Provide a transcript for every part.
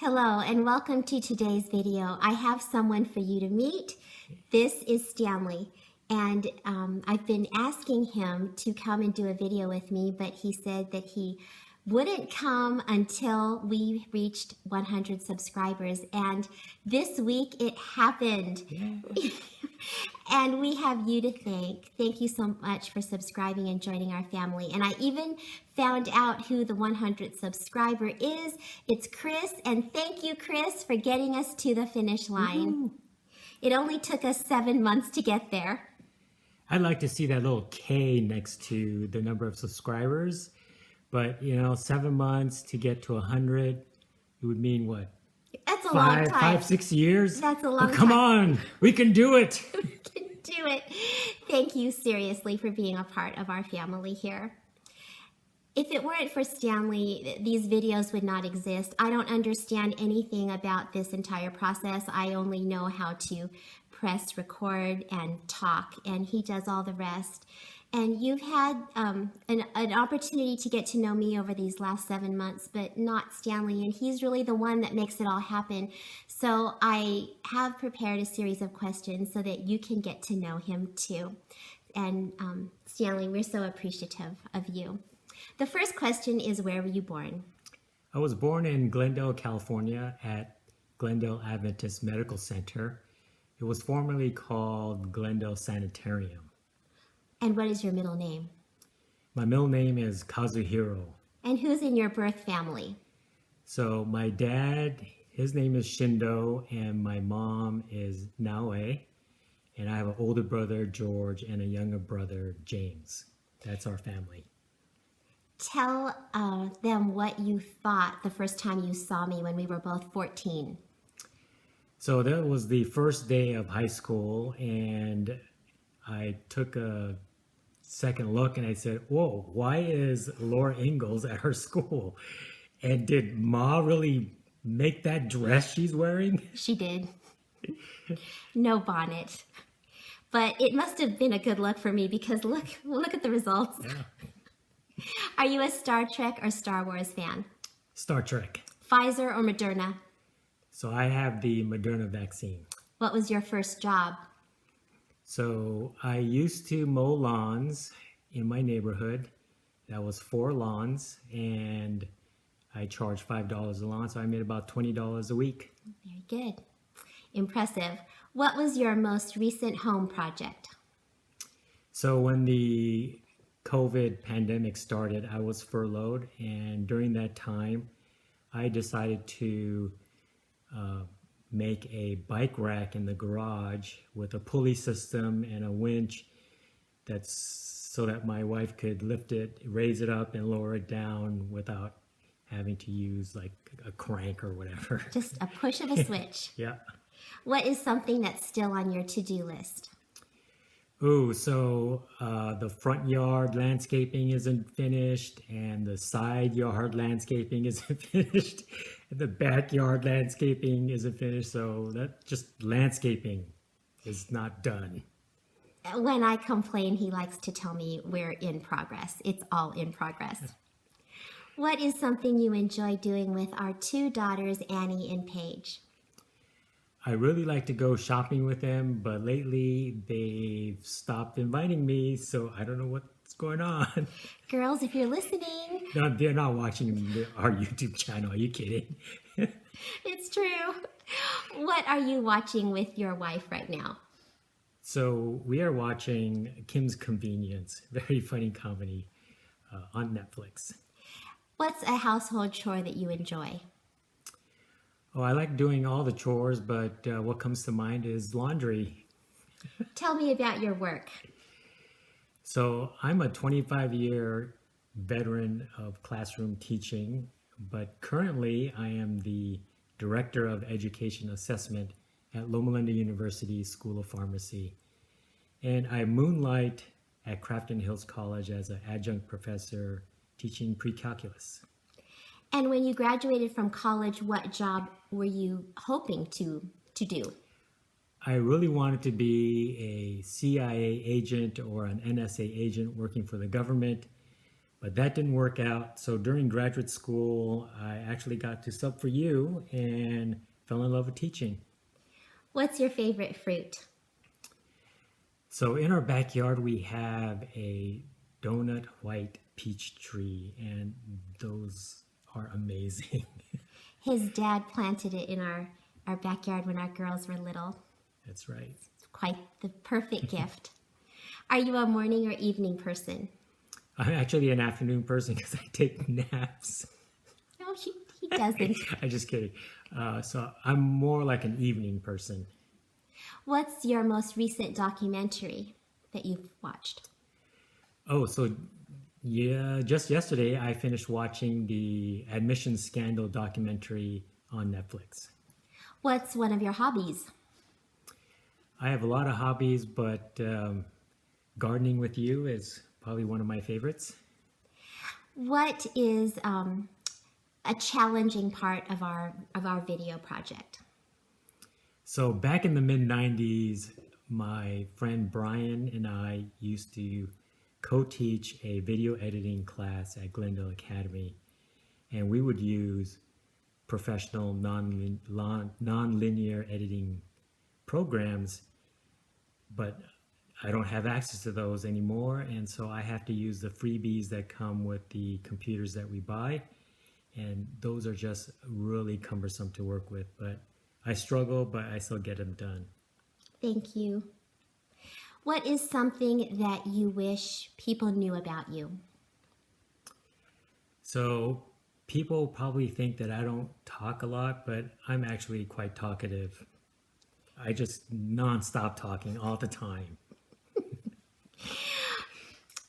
Hello and welcome to today's video. I have someone for you to meet. This is Stanley, and I've been asking him to come and do a video with me, but he said that he wouldn't come until we reached 100 subscribers, and this week it happened. Yeah. And we have you to thank. Thank you so much for subscribing and joining our family. And I even found out who the 100th subscriber is. It's Chris, and thank you, Chris, for getting us to the finish line. Ooh. It only took us 7 months to get there. I'd like to see that little K next to the number of subscribers, but 7 months to get to 100, it would mean what? That's a long time. 5-6 years? That's a long time. Come on, we can do it. We can do it. Thank you seriously for being a part of our family here. If it weren't for Stanley, these videos would not exist. I don't understand anything about this entire process. I only know how to press record and talk, and he does all the rest. And you've had an opportunity to get to know me over these last 7 months, but not Stanley, and he's really the one that makes it all happen. So I have prepared a series of questions so that you can get to know him too. And Stanley, we're so appreciative of you. The first question is, where were you born? I was born in Glendale, California at Glendale Adventist Medical Center. It was formerly called Glendale Sanitarium. And what is your middle name? My middle name is Kazuhiro. And who's in your birth family? So my dad, his name is Shindo, and my mom is Naoe. And I have an older brother, George, and a younger brother, James. That's our family. Tell them what you thought the first time you saw me when we were both 14. So that was the first day of high school, and I took a second look and I said, whoa, why is Laura Ingalls at her school? And did Ma really make that dress she's wearing? She did. No bonnet. But it must have been a good look for me because look at the results. Yeah. Are you a Star Trek or Star Wars fan? Star Trek. Pfizer or Moderna? So I have the Moderna vaccine. What was your first job? So I used to mow lawns in my neighborhood. That was 4 lawns, and I charged $5 a lawn, so I made about $20 a week. Very good. Impressive. What was your most recent home project? So when the COVID pandemic started, I was furloughed, and during that time, I decided to make a bike rack in the garage with a pulley system and a winch that's so that my wife could lift it, raise it up, and lower it down without having to use like a crank or whatever. Just a push of a switch. Yeah. What is something that's still on your to-do list? Ooh, so the front yard landscaping isn't finished, and the side yard landscaping isn't finished. The backyard landscaping isn't finished, so that just landscaping is not done. When I complain, he likes to tell me we're in progress. It's all in progress. What is something you enjoy doing with our 2 daughters, Annie and Paige? I really like to go shopping with them, but lately they've stopped inviting me, so I don't know what's going on. Girls, if you're listening. No, they're not watching our YouTube channel. Are you kidding? It's true. What are you watching with your wife right now? So we are watching Kim's Convenience, very funny comedy on Netflix. What's a household chore that you enjoy? Oh, I like doing all the chores, but what comes to mind is laundry. Tell me about your work. So I'm a 25-year veteran of classroom teaching, but currently I am the Director of Education Assessment at Loma Linda University School of Pharmacy. And I moonlight at Crafton Hills College as an adjunct professor teaching pre-calculus. And when you graduated from college, what job were you hoping to do? I really wanted to be a CIA agent or an NSA agent working for the government, But that didn't work out. So during graduate school, I actually got to sub for you and fell in love with teaching. What's your favorite fruit? So in our backyard, we have a donut white peach tree, and those are amazing. His dad planted it in our backyard when our girls were little. That's right. It's quite the perfect gift. Are you a morning or evening person? I'm actually an afternoon person because I take naps. No, he doesn't. I'm just kidding. So I'm more like an evening person. What's your most recent documentary that you've watched? Oh, so yeah, just yesterday I finished watching the admissions scandal documentary on Netflix. What's one of your hobbies? I have a lot of hobbies, but gardening with you is probably one of my favorites. What is a challenging part of our video project? So back in the mid 90s, my friend Brian and I used to co-teach a video editing class at Glendale Academy, and we would use professional non-linear editing programs, but I don't have access to those anymore, and so I have to use the freebies that come with the computers that we buy, and those are just really cumbersome to work with, but I struggle, but I still get them done. Thank you. What is something that you wish people knew about you? So people probably think that I don't talk a lot, but I'm actually quite talkative. I just nonstop talking all the time.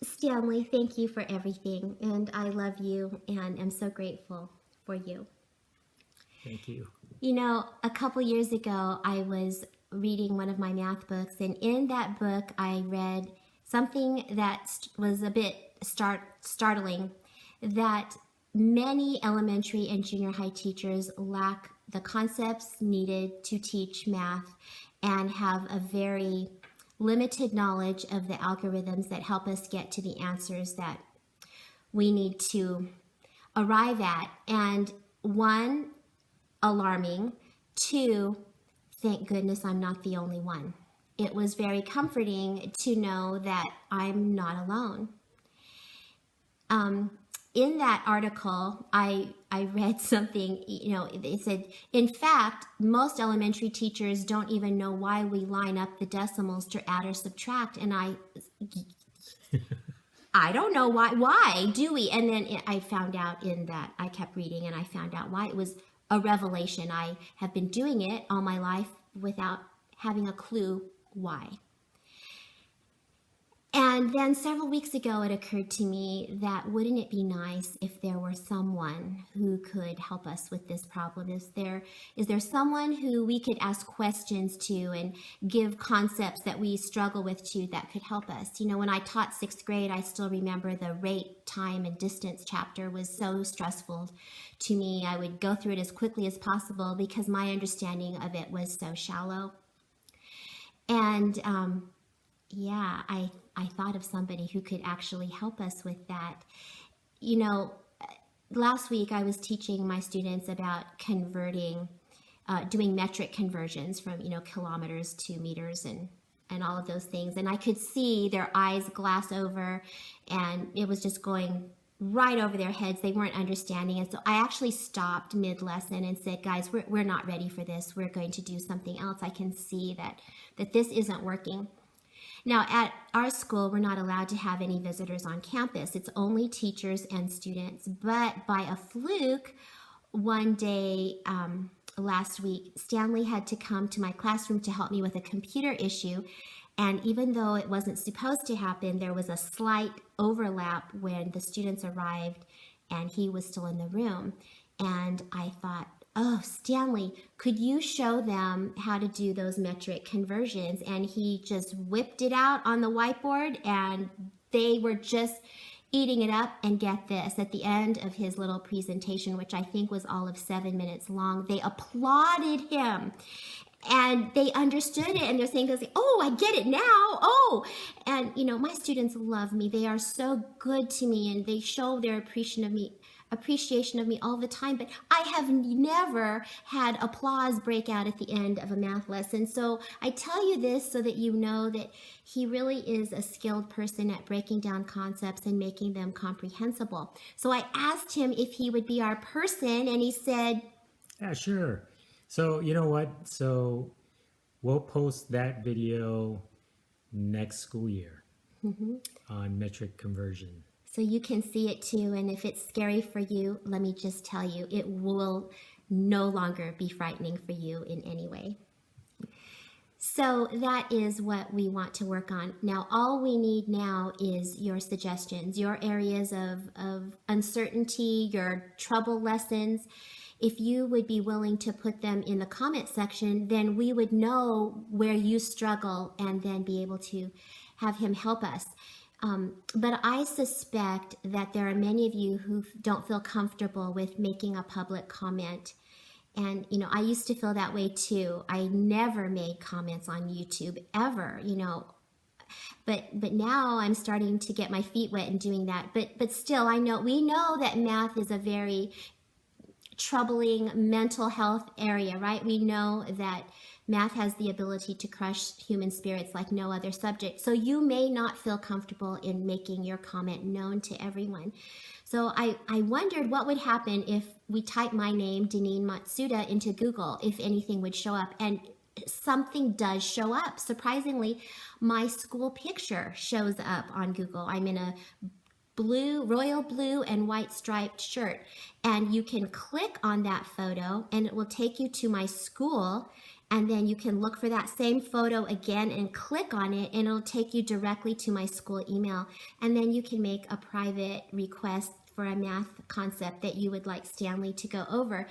Stanley, thank you for everything, and I love you and am so grateful for you. Thank you. You know, a couple years ago, I was reading one of my math books, and in that book, I read something that was a bit startling, that many elementary and junior high teachers lack the concepts needed to teach math and have a very limited knowledge of the algorithms that help us get to the answers that we need to arrive at. And one, alarming. Two, thank goodness I'm not the only one. It was very comforting to know that I'm not alone. In that article, I read something, it said, in fact, most elementary teachers don't even know why we line up the decimals to add or subtract. And I don't know why do we? And then I found out in that, I kept reading and I found out why. It was a revelation. I have been doing it all my life without having a clue why. And then several weeks ago, it occurred to me that wouldn't it be nice if there were someone who could help us with this problem? Is there someone who we could ask questions to and give concepts that we struggle with to that could help us? You know, when I taught sixth grade, I still remember the rate, time, and distance chapter was so stressful to me. I would go through it as quickly as possible because my understanding of it was so shallow. And I thought of somebody who could actually help us with that. You know, last week I was teaching my students about converting, doing metric conversions from, kilometers to meters and all of those things. And I could see their eyes glass over and it was just going right over their heads. They weren't understanding. And so I actually stopped mid-lesson and said, guys, we're not ready for this. We're going to do something else. I can see that this isn't working. Now, at our school, we're not allowed to have any visitors on campus. It's only teachers and students. But by a fluke, one day last week, Stanley had to come to my classroom to help me with a computer issue. And even though it wasn't supposed to happen, there was a slight overlap when the students arrived and he was still in the room. And I thought, oh, Stanley, could you show them how to do those metric conversions? And he just whipped it out on the whiteboard and they were just eating it up. And get this, at the end of his little presentation, which I think was all of 7 minutes long, they applauded him. and they understood it, and they're saying, oh, I get it now. Oh, and my students love me. They are so good to me, and they show their appreciation of me all the time. But I have never had applause break out at the end of a math lesson. So I tell you this so that you know that he really is a skilled person at breaking down concepts and making them comprehensible. So I asked him if he would be our person, and he said, yeah, sure. So you know what? So we'll post that video next school year on metric conversion. So you can see it too. And if it's scary for you, let me just tell you, it will no longer be frightening for you in any way. So that is what we want to work on. Now, all we need now is your suggestions, your areas of uncertainty, your trouble lessons. If you would be willing to put them in the comment section, then we would know where you struggle and then be able to have him help us. But I suspect that there are many of you who don't feel comfortable with making a public comment. And, I used to feel that way too. I never made comments on YouTube ever, but now I'm starting to get my feet wet in doing that. But still, we know that math is a very troubling mental health area, right? We know that math has the ability to crush human spirits like no other subject. So you may not feel comfortable in making your comment known to everyone. So I wondered what would happen if we type my name, Denine Matsuda, into Google, if anything would show up. And something does show up. Surprisingly, my school picture shows up on Google. I'm in a royal blue and white striped shirt, and you can click on that photo and it will take you to my school, and then you can look for that same photo again and click on it, and it'll take you directly to my school email, and then you can make a private request for a math concept that you would like Stanley to go over.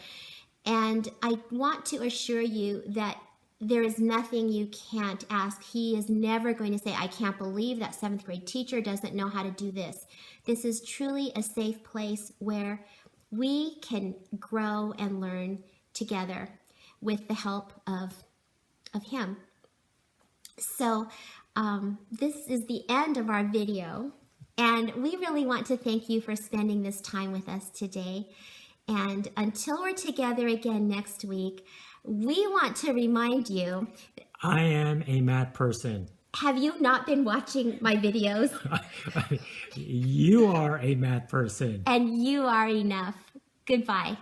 And I want to assure you that there is nothing you can't ask. He is never going to say, I can't believe that 7th grade teacher doesn't know how to do this. This is truly a safe place where we can grow and learn together with the help of him. So this is the end of our video, and we really want to thank you for spending this time with us today. And until we're together again next week, we want to remind you, I am a math person. Have you not been watching my videos? You are a math person. And you are enough. Goodbye.